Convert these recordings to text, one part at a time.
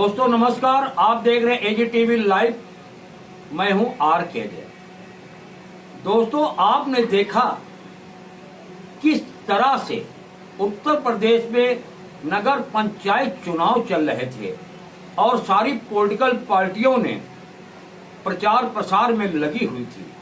दोस्तों नमस्कार, आप देख रहे हैं एजीटीवी लाइव। मैं हूं आर के जय। दोस्तों, आपने देखा किस तरह से उत्तर प्रदेश में नगर पंचायत चुनाव चल रहे थे और सारी पॉलिटिकल पार्टियों ने प्रचार प्रसार में लगी हुई थी।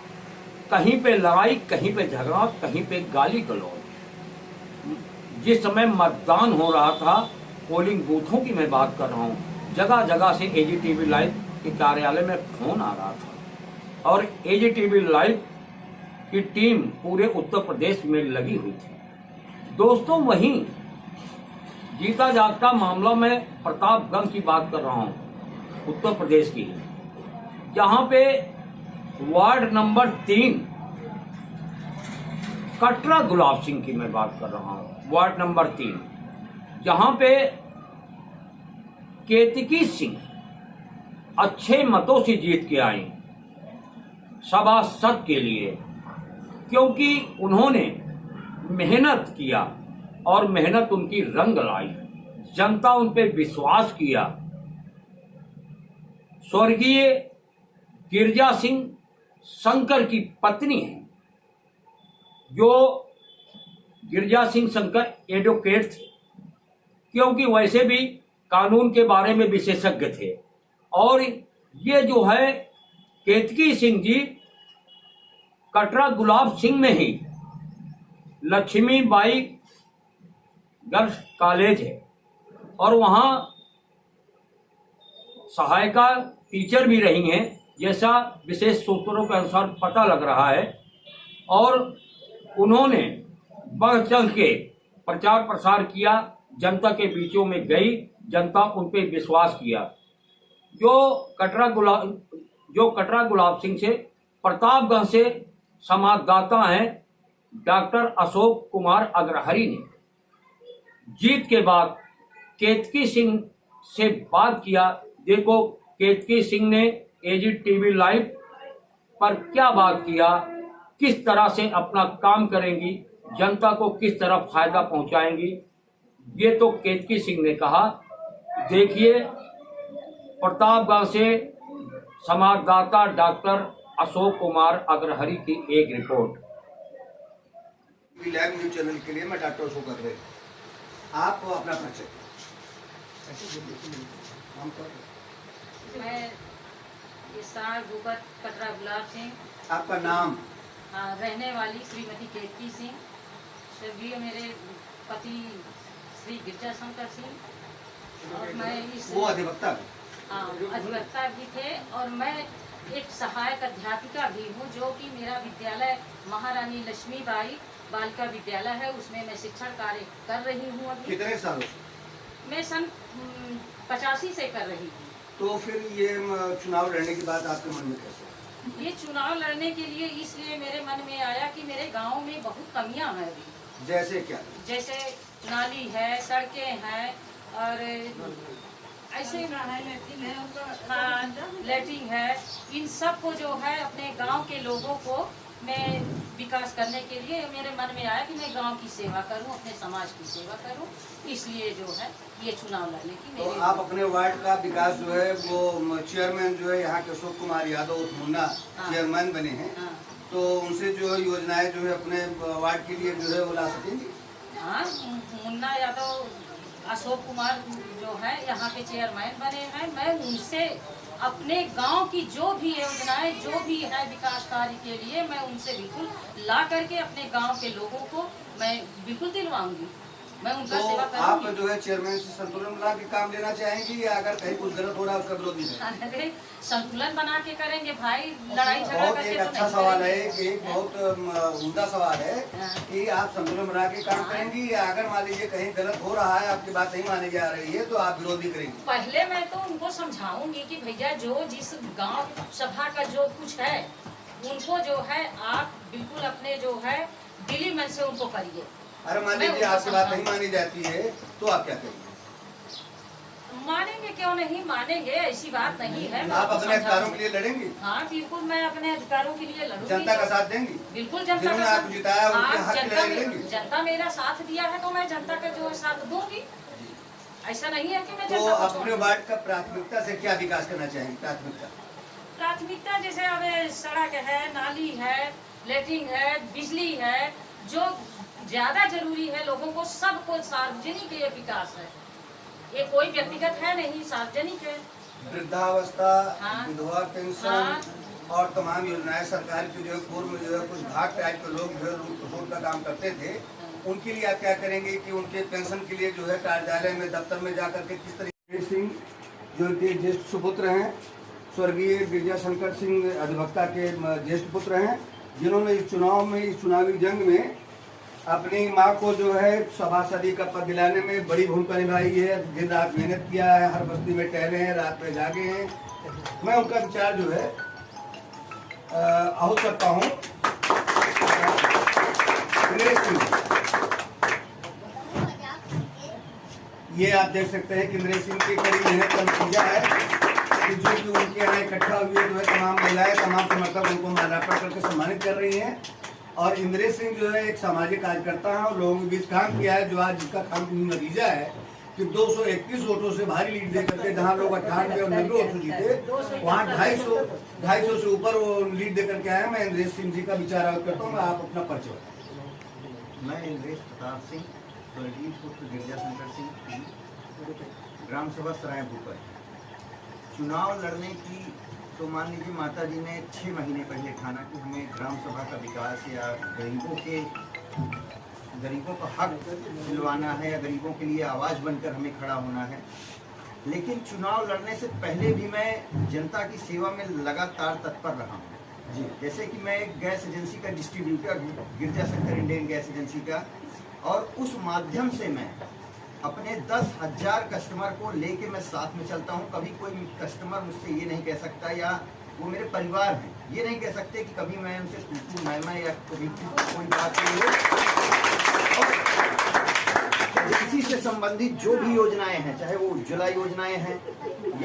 कहीं पे लड़ाई, कहीं पे झगड़ा, कहीं पे गाली गलौज। जिस समय मतदान हो रहा था, पोलिंग बूथों की मैं बात कर रहा हूँ, जगह जगह से एजीटीवी लाइव के कार्यालय में फोन आ रहा था और एजीटीवी लाइव की टीम पूरे उत्तर प्रदेश में लगी हुई थी। दोस्तों, वहीं जीता जागता मामला में प्रतापगंज की बात कर रहा हूँ, उत्तर प्रदेश की, जहां पे वार्ड नंबर 3 कटरा गुलाब सिंह की मैं बात कर रहा हूं। वार्ड नंबर 3 जहां पे केतकी सिंह अच्छे मतों से जीत के आई सभासद के लिए, क्योंकि उन्होंने मेहनत किया और मेहनत उनकी रंग लाई। जनता उन पे विश्वास किया। स्वर्गीय गिरजा सिंह शंकर की पत्नी है, जो गिरजा सिंह शंकर एडवोकेट थे, क्योंकि वैसे भी कानून के बारे में विशेषज्ञ थे। और ये जो है केतकी सिंह जी, कटरा गुलाब सिंह में ही लक्ष्मीबाई गर्ल्स कॉलेज है और वहाँ सहायिका टीचर भी रही हैं, जैसा विशेष सूत्रों के अनुसार पता लग रहा है। और उन्होंने बढ़ चढ़ के प्रचार प्रसार किया, जनता के बीचों में गई, जनता उन पे विश्वास किया। जो कटरा गुलाब सिंह से प्रतापगंज से संवाददाता हैं डॉक्टर अशोक कुमार अग्रहरी ने जीत के बाद केतकी सिंह से बात किया। देखो केतकी सिंह ने एजीटीवी लाइव पर क्या बात किया, किस तरह से अपना काम करेंगी, जनता को किस तरह फायदा पहुंचाएंगी, ये तो केतकी सिंह ने कहा। देखिए प्रतापगंज से संवाददाता डॉक्टर अशोक कुमार अग्रहरी की एक रिपोर्ट। लाइव न्यूज चैनल के लिए मैं डॉक्टर अशोक अग्रहरी। आप अपना परिचय। मैं इसार भूपत कटरा गुलाब सिंह। आपका नाम? रहने वाली श्रीमती केतकी सिंह। स्वर्गीय मेरे पति श्री गिरजा शंकर सिंह और मैं इस वो अधिवक्ता अधिवक्ता भी थे और मैं एक सहायक अध्यापिका भी हूँ, जो कि मेरा विद्यालय महारानी लक्ष्मीबाई बालिका विद्यालय है, उसमें मैं शिक्षण कार्य कर रही हूँ। अभी कितने सालों से? मैं सन 85 से कर रही हूँ। तो फिर ये चुनाव लड़ने की बात आपके मन में कैसे? ये चुनाव लड़ने के लिए इसलिए मेरे मन में आया कि मेरे गांव में बहुत कमियां हैं अभी। जैसे क्या? जैसे नाली है, सड़कें हैं और ऐसे लैट्रिन है। इन सब को जो है अपने गांव के लोगों को मैं विकास करने के लिए मेरे मन में आया कि मैं गांव की सेवा करूं, अपने समाज की सेवा करूं। इसलिए जो है ये चुनाव लड़ने की तो आप अपने वार्ड का विकास जो है वो चेयरमैन जो है यहाँ के अशोक कुमार यादव मुन्ना चेयरमैन बने हैं, तो उनसे जो है योजनाएं जो है अपने वार्ड के लिए जो है वो ला सकेंगे? हाँ, मुन्ना यादव अशोक कुमार जो है यहाँ के चेयरमैन बने हैं। मैं उनसे अपने गांव की जो भी योजनाएं, जो भी है विकास कार्य के लिए, मैं उनसे बिल्कुल ला करके अपने गांव के लोगों को मैं बिल्कुल दिलवाऊंगी। मैं उनका तो सेवा आप करूंगी। जो है चेयरमैन से संतुलन बना के काम लेना चाहेंगी या अगर कहीं कुछ गलत हो रहा है उसका विरोधी है? अरे संतुलन बना के करेंगे भाई, लड़ाई झगड़ा बहुत करके एक तो अच्छा नहीं सवाल है, करेंगे। एक बहुत उम्दा सवाल है कि आप संतुलन बना के काम करेंगी या अगर मान लीजिए कहीं गलत हो रहा है, आपकी बात नहीं मानी जा रही है, तो आप विरोधी करेंगी? पहले मैं तो उनको समझाऊंगी कि भैया जो जिस गांव सभा का जो कुछ है उनको जो है आप बिल्कुल अपने जो है दिली मन से उनको करिए। अरे मान लीजिए आपकी बात नहीं मानी जाती है तो आप क्या करेंगे? मानेंगे क्यों नहीं मानेंगे, ऐसी बात नहीं है। आप अपने अधिकारों के लिए लड़ेंगी? हाँ बिल्कुल, मैं अपने अधिकारों के लिए लड़ूंगी। जनता का साथ देंगी? बिल्कुल जनता जिन्होंने का आपको जिताया उनके हक की लड़ाई लड़ेंगी? जनता मेरा साथ दिया है तो मैं जनता का जो है साथ दूंगी। ऐसा नहीं है कि मैं तो जनता को अपने छोड़ वार्ड का प्राथमिकता से क्या विकास करना चाहेंगे? प्राथमिकता जैसे अब सड़क है, नाली है, लेटरिन है, बिजली है, जो ज्यादा जरूरी है लोगों को, सबको सार्वजनिक ये विकास है, ये कोई व्यक्तिगत है नहीं, सार्वजनिक है। वृद्धावस्था, हाँ। विधवा पेंशन हाँ। और तमाम योजनाएं सरकार की जो है पूर्व में जो है कुछ भाग टाइप के लोग जो है लूट खसोट का काम करते थे, उनके लिए आप क्या करेंगे कि उनके पेंशन के लिए जो है कार्यालय में दफ्तर में जाकर के किस तरीके सिंह जो इनके ज्येष्ठ सुपुत्र हैं, स्वर्गीय गिरजा शंकर सिंह अधिवक्ता के ज्येष्ठ पुत्र हैं, जिन्होंने इस चुनावी जंग में अपनी मां को जो है सभासदी का पद दिलाने में बड़ी भूमिका निभाई है। दिन रात मेहनत किया है, हर बस्ती में टहले हैं, रात में जागे हैं। मैं उनका विचार जो है आहूत करता हूँ। ये आप देख सकते हैं कि इंद्रेश सिंह की कड़ी मेहनत का नतीजा है कि जो कि उनके यहाँ इकट्ठा हुए जो है तमाम महिलाएं, तमाम समर्थक उनको माल्यार्पण करके सम्मानित कर रही हैं। और इंद्रेश सिंह जो है एक सामाजिक कार्यकर्ता है और लोगों के बीच काम किया है, जो आज जिसका काम नतीजा है कि 231 वोटों से भारी लीड दे करके, जहाँ लोग 98 और 90 वोटों जीते, वहाँ 250 से ऊपर वो लीड दे करके आया। मैं इंद्रेश सिंह जी का विचार आयोजित करता हूँ। आप अपना परिचय बताएं। मैं इंद्रेश प्रताप सिंह, स्वर्गीय पुत्र गिरजा शंकर सिंह, ग्राम सभा सराय भूपर। चुनाव लड़ने की तो मान लीजिए माता जी ने 6 महीने पहले ठाना कि हमें ग्राम सभा का विकास या गरीबों का हक दिलवाना है या गरीबों के लिए आवाज़ बनकर हमें खड़ा होना है। लेकिन चुनाव लड़ने से पहले भी मैं जनता की सेवा में लगातार तत्पर रहा हूँ जी। जैसे कि मैं एक गैस एजेंसी का डिस्ट्रीब्यूटर हूँ, गिरजा शंकर इंडियन गैस एजेंसी का, और उस माध्यम से मैं अपने 10,000 कस्टमर को लेके मैं साथ में चलता हूँ। कभी कोई कस्टमर मुझसे ये नहीं कह सकता, या वो मेरे परिवार हैं, ये नहीं कह सकते कि कभी मैं उनसे तू मैं या कभी कोई बात नहीं हो। और इसी से संबंधित जो भी योजनाएं हैं, चाहे वो उज्ज्वला योजनाएं हैं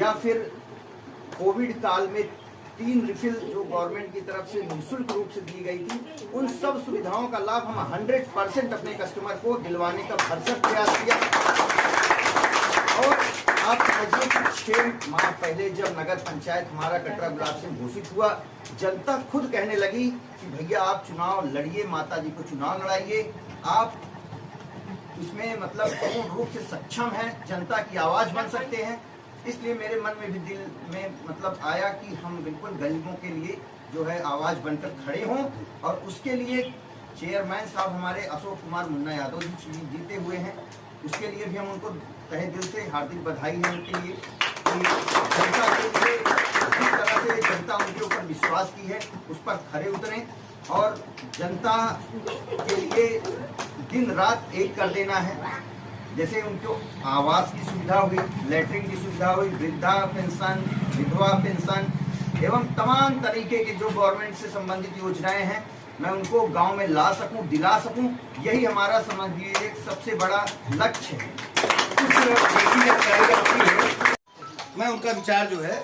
या फिर कोविड काल में 3 रिफिल जो गवर्नमेंट की तरफ से निःशुल्क रूप से दी गई थी, उन सब सुविधाओं का लाभ हम 100% अपने कस्टमर को दिलवाने का भरसक प्रयास किया। और आप समझिए कि 6 माह पहले जब नगर पंचायत हमारा कटरा गुलाब से घोषित हुआ, जनता खुद कहने लगी कि भैया आप चुनाव लड़िए, माता जी को चुनाव लड़ाइए, आप इसमें मतलब पूर्ण रूप से सक्षम हैं, जनता की आवाज़ बन सकते हैं। इसलिए मेरे मन में भी दिल में मतलब आया कि हम बिल्कुल गरीबों के लिए जो है आवाज़ बनकर खड़े हों। और उसके लिए चेयरमैन साहब हमारे अशोक कुमार मुन्ना यादव जी जीते हुए हैं, उसके लिए भी हम उनको तहे दिल से हार्दिक बधाई है उनके लिए कि जनता के लिए जिस तरह से जनता उनके ऊपर विश्वास की है उस पर खड़े उतरें और जनता के लिए दिन रात एक कर देना है। जैसे उनको आवास की सुविधा हुई, लैट्रिन की सुविधा हुई, वृद्धा पेंशन, विधवा पेंशन एवं तमाम तरीके के जो गवर्नमेंट से संबंधित योजनाएं हैं, मैं उनको गांव में ला सकूं, दिला सकूं, यही हमारा समझिए एक सबसे बड़ा लक्ष्य है। मैं उनका विचार जो है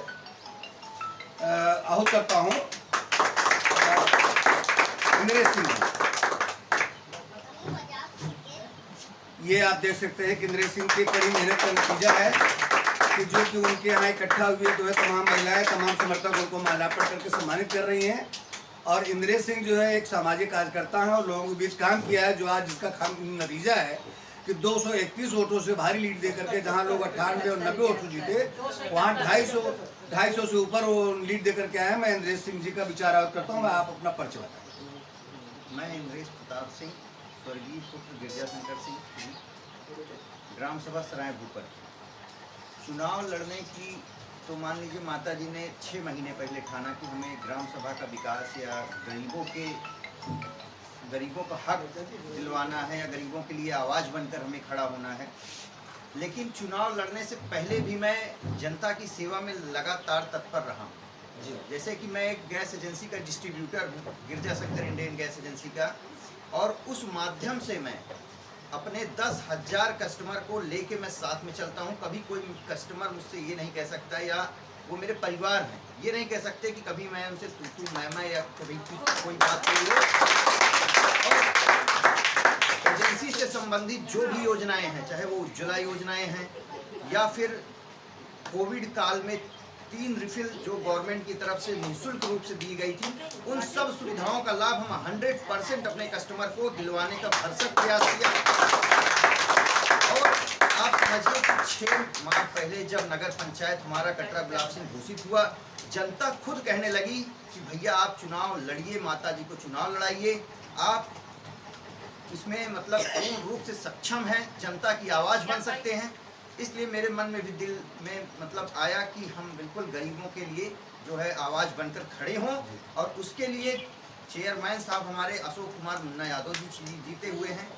आहूत करता हूँ। इंद्रेश सिंह, ये आप देख सकते हैं कि इंद्रेश सिंह की कड़ी मेहनत का नतीजा है कि जो कि उनके यहाँ इकट्ठा हुए जो है तमाम महिलाएं, तमाम समर्थक उनको माल्यार्पण करके सम्मानित कर रही हैं। और इंद्रेश सिंह जो है एक सामाजिक कार्यकर्ता है और लोगों के बीच काम किया है, जो आज जिसका काम नतीजा है कि 231 वोटों से भारी लीड दे करके, जहाँ लोग 98 और 90 वोटों जीते, वहाँ 250 से ऊपर वो लीड दे करके आए। मैं इंद्रेश सिंह जी का विचार आयोजित करता हूँ। आप अपना परिचय बताएं। मैं इंद्रेश प्रताप सिंह, स्वर्गीय पुत्र गिरजा शंकर सिंह, ग्राम सभा सराय भूपर। चुनाव लड़ने की तो मान लीजिए माता जी ने 6 महीने पहले ठाना कि हमें ग्राम सभा का विकास या गरीबों का हक दिलवाना है या गरीबों के लिए आवाज़ बनकर हमें खड़ा होना है। लेकिन चुनाव लड़ने से पहले भी मैं जनता की सेवा में लगातार तत्पर रहा हूँ। जैसे कि मैं एक गैस एजेंसी का डिस्ट्रीब्यूटर हूँ, गिरजा शंकर इंडियन गैस एजेंसी का, और उस माध्यम से मैं अपने 10,000 कस्टमर को लेके मैं साथ में चलता हूँ। कभी कोई कस्टमर मुझसे ये नहीं कह सकता, या वो मेरे परिवार हैं, ये नहीं कह सकते कि कभी मैं उनसे तू मैं या कभी कोई बात नहीं हो। और एजेंसी से संबंधित जो भी योजनाएं हैं, चाहे वो उज्ज्वला योजनाएं हैं या फिर कोविड काल में 3 रिफिल जो गवर्नमेंट की तरफ से निःशुल्क रूप से दी गई थी, उन सब सुविधाओं का लाभ हम 100% अपने कस्टमर को दिलवाने का भरसक प्रयास किया। और आप समझिए कि 6 माह पहले जब नगर पंचायत हमारा कटरा गुलाब सिंह घोषित हुआ, जनता खुद कहने लगी कि भैया आप चुनाव लड़िए, माता जी को चुनाव लड़ाइए, आप इसमें मतलब पूर्ण रूप से सक्षम हैं, जनता की आवाज़ बन सकते हैं। इसलिए मेरे मन में भी दिल में मतलब आया कि हम बिल्कुल गरीबों के लिए जो है आवाज़ बनकर खड़े हों, और उसके लिए चेयरमैन साहब हमारे अशोक कुमार मुन्ना यादव जी जीते हुए हैं,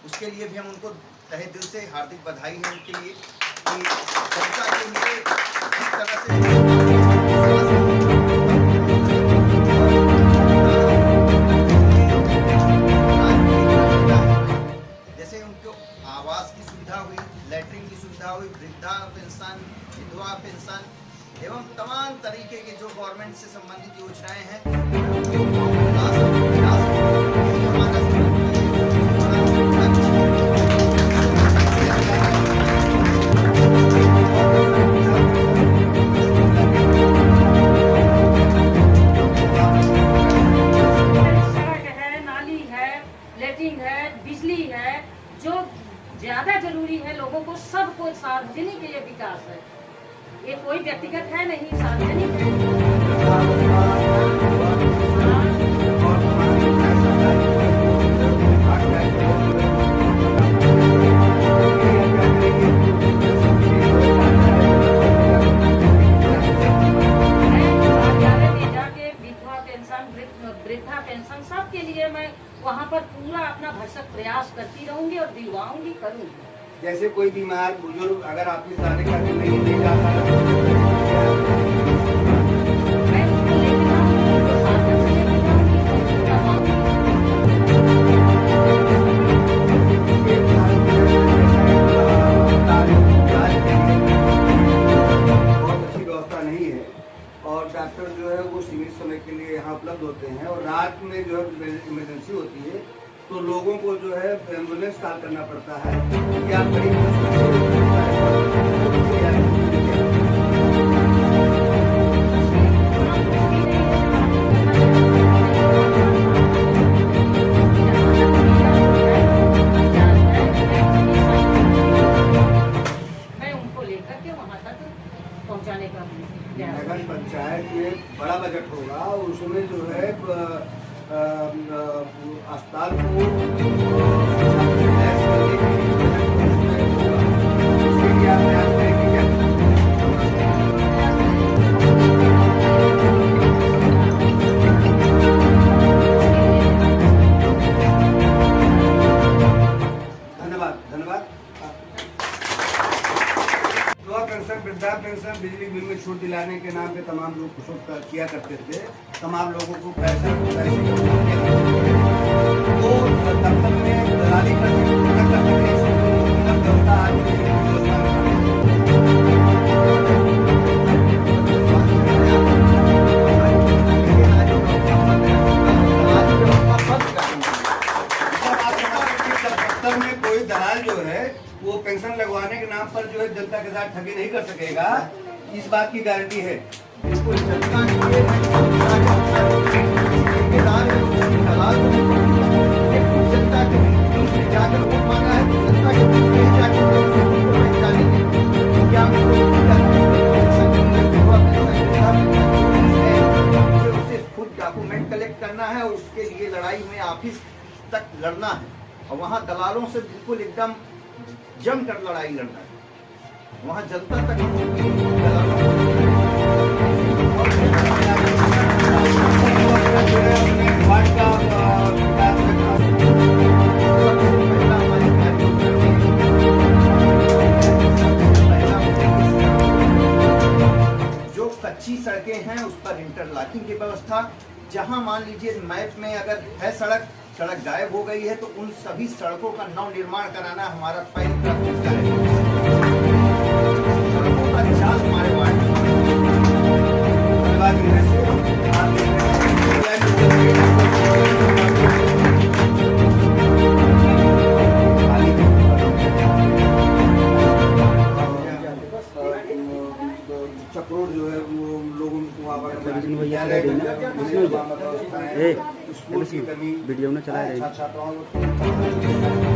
उसके लिए भी हम उनको तहे दिल से हार्दिक बधाई है उनके लिए कि जनता के लिए इस तरह से जैसे उनको आवास की सुविधा हुई, लैट्रिन की सुविधा हुई, वृद्धा पेंशन, विधवा पेंशन एवं तमाम तरीके के जो गवर्नमेंट से संबंधित योजनाएं हैं, लेटरिन है, बिजली है, जो ज्यादा जरूरी है लोगों को, सबको सार्वजनिक ये विकास है, ये कोई व्यक्तिगत है नहीं, सार्वजनिक है। वृद्धा पेंशन सबके लिए मैं वहाँ पर पूरा अपना भरसक प्रयास करती रहूंगी और दिलवाऊंगी, करूंगी। जैसे कोई बीमार बुजुर्ग अगर आपके सारे करके नहीं ले जाता है, मैं उसको लेके जाऊंगी, उसको साधन से लेके जाऊंगी, उसको करवाऊंगी। बहुत अच्छी व्यवस्था नहीं है, और डॉक्टर जो है वो सीमित समय के लिए यहाँ उपलब्ध होते हैं, और रात में जो है इमरजेंसी होती है तो लोगों को जो है एम्बुलेंस कॉल करना पड़ता है कि आप बड़ी मैं उनको लेकर के वहाँ तक पहुँचाने का नगर पंचायत में बड़ा बजट होगा, उसमें जो है अस्पताल को धन्यवाद। पेंशन, वृद्धा पेंशन, बिजली बिल में छूट दिलाने के नाम पे तमाम लोग कुछ किया करते थे, तमाम लोगों को पैसे वो दफ्तर में दलाली कर दफ्तर में कोई दलाल जो है वो पेंशन लगवाने के नाम पर जो है जनता के साथ ठगी नहीं कर सकेगा, इस बात की गारंटी है। बिल्कुल जनता के लिए जनता के बीच में जाकर वोट मांगा है, जनता के बीच में जाकर क्या उसे खुद डॉक्यूमेंट कलेक्ट करना है और उसके लिए लड़ाई में ऑफिस तक लड़ना है, और वहाँ दलालों से बिल्कुल एकदम जम कर लड़ाई लड़ना है, वहाँ जनता तक जो कच्ची सड़कें हैं उस पर इंटरलॉकिंग की व्यवस्था, जहां मान लीजिए मैप में अगर है सड़क गायब हो गई है तो उन सभी सड़कों का नव निर्माण कराना हमारा पहली प्राथमिकता है। सड़कों का जाल हमारे वार्ड करोड़ जो है वो लोगों को वहाँ पर स्कूल की कमी वीडियो में चला रही छात्राओं